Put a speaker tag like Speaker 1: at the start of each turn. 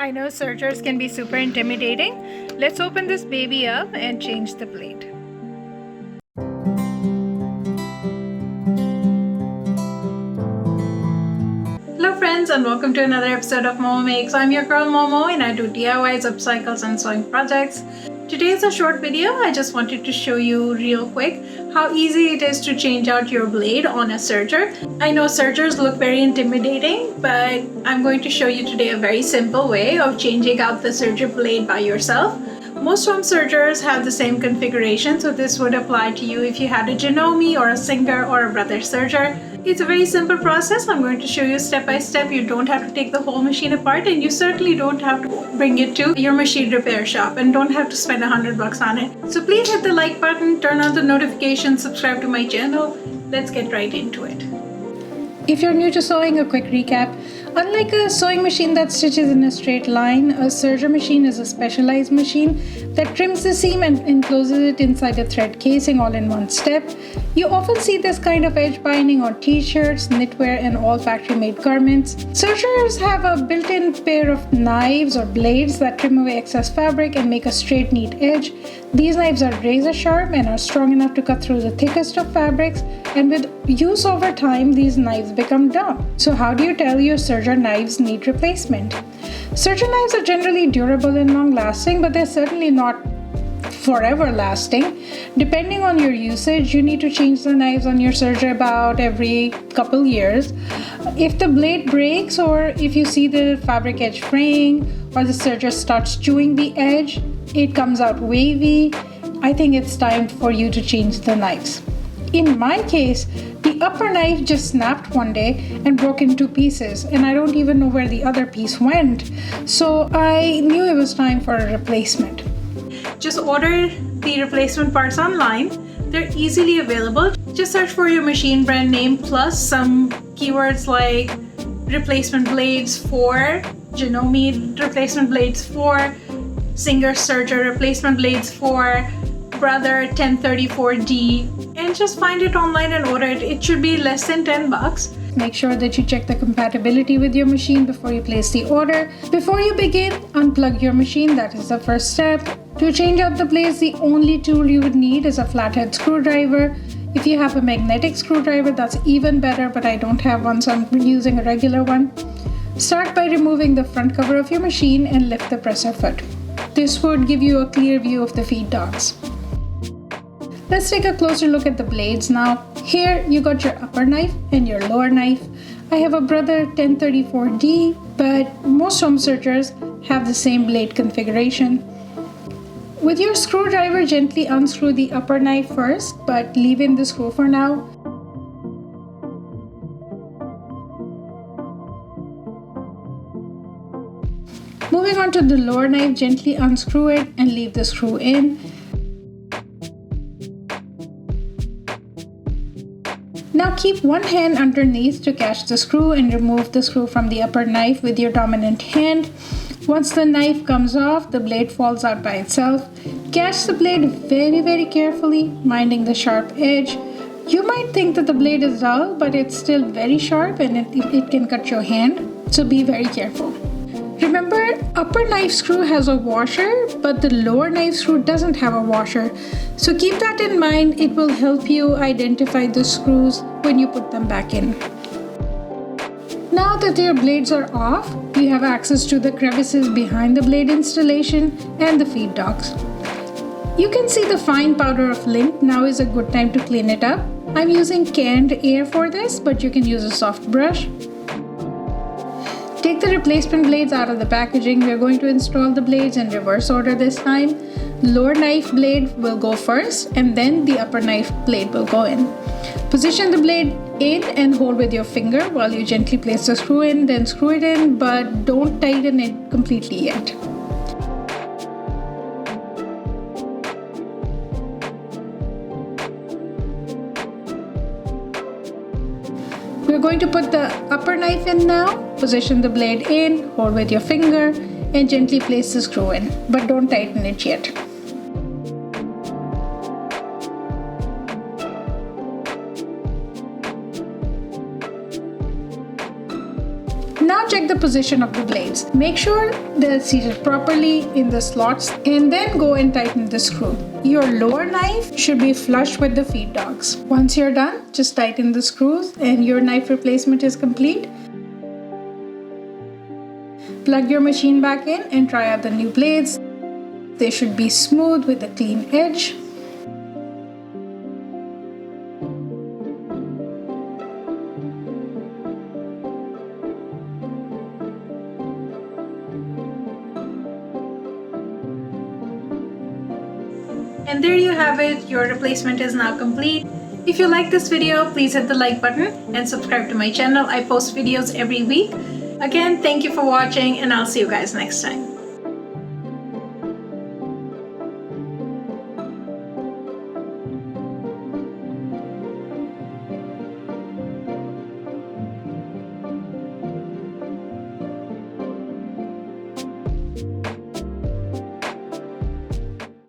Speaker 1: I know sergers can be super intimidating. Let's open this baby up and change the blade. Hello friends and welcome to another episode of Momo Makes. I'm your girl Momo and I do DIYs, upcycles and sewing projects. Today is a short video. I just wanted to show you real quick how easy it is to change out your blade on a serger. I know sergers look very intimidating, but I'm going to show you today a very simple way of changing out the serger blade by yourself. Most home sergers have the same configuration, so this would apply to you if you had a Janome or a Serger or a Brother Serger. It's a very simple process. I'm going to show you step by step. You don't have to take the whole machine apart, and you certainly don't have to bring it to your machine repair shop and don't have to spend $100 on it. So please hit the like button, turn on the notifications, subscribe to my channel. Let's get right into it. If you're new to sewing, a quick recap. Unlike a sewing machine that stitches in a straight line, a serger machine is a specialized machine that trims the seam and encloses it inside a thread casing all in one step. You often see this kind of edge binding on t-shirts, knitwear, and all factory-made garments. Sergers have a built-in pair of knives or blades that trim away excess fabric and make a straight, neat edge. These knives are razor sharp and are strong enough to cut through the thickest of fabrics, and with use over time, these knives become dull. So how do you tell your serger knives need replacement? Serger knives are generally durable and long-lasting, but they're certainly not forever lasting. Depending on your usage, you need to change the knives on your serger about every couple years. If the blade breaks, or if you see the fabric edge fraying, or the serger starts chewing the edge, it comes out wavy, I think it's time for you to change the knives. In my case, the upper knife just snapped one day and broke into pieces, and I don't even know where the other piece went. So I knew it was time for a replacement. Just order the replacement parts online. They're easily available. Just search for your machine brand name plus some keywords like replacement blades for Janome, replacement blades for Serger Serger, replacement blades for Brother 1034D, and just find it online and order it. It should be less than $10. Make sure that you check the compatibility with your machine before you place the order. Before you begin, unplug your machine. That is the first step. To change out the blades, the only tool you would need is a flathead screwdriver. If you have a magnetic screwdriver, that's even better, but I don't have one, so I'm using a regular one. Start by removing the front cover of your machine and lift the presser foot. This would give you a clear view of the feed dogs. Let's take a closer look at the blades now. Here you got your upper knife and your lower knife. I have a Brother 1034D, but most home sergers have the same blade configuration. With your screwdriver, gently unscrew the upper knife first, but leave in the screw for now. Moving on to the lower knife, gently unscrew it and leave the screw in. Now keep one hand underneath to catch the screw and remove the screw from the upper knife with your dominant hand. Once the knife comes off, the blade falls out by itself. Catch the blade very carefully, minding the sharp edge. You might think that the blade is dull, but it's still very sharp and it can cut your hand, so be very careful. Remember, upper knife screw has a washer, but the lower knife screw doesn't have a washer. So keep that in mind. It will help you identify the screws when you put them back in. Now that your blades are off, you have access to the crevices behind the blade installation and the feed dogs. You can see the fine powder of lint. Now is a good time to clean it up. I'm using canned air for this, but you can use a soft brush. Take the replacement blades out of the packaging. We're going to install the blades in reverse order this time. Lower knife blade will go first, and then the upper knife blade will go in. Position the blade in and hold with your finger while you gently place the screw in, then screw it in, but don't tighten it completely yet. We're going to put the upper knife in now. Position the blade in, hold with your finger, and gently place the screw in, but don't tighten it yet. Now check the position of the blades. Make sure they're seated properly in the slots and then go and tighten the screw. Your lower knife should be flush with the feed dogs. Once you're done, just tighten the screws and your knife replacement is complete. Plug your machine back in and try out the new blades. They should be smooth with a clean edge. And there you have it, your replacement is now complete. If you like this video, please hit the like button and subscribe to my channel. I post videos every week. Again, thank you for watching and I'll see you guys next time.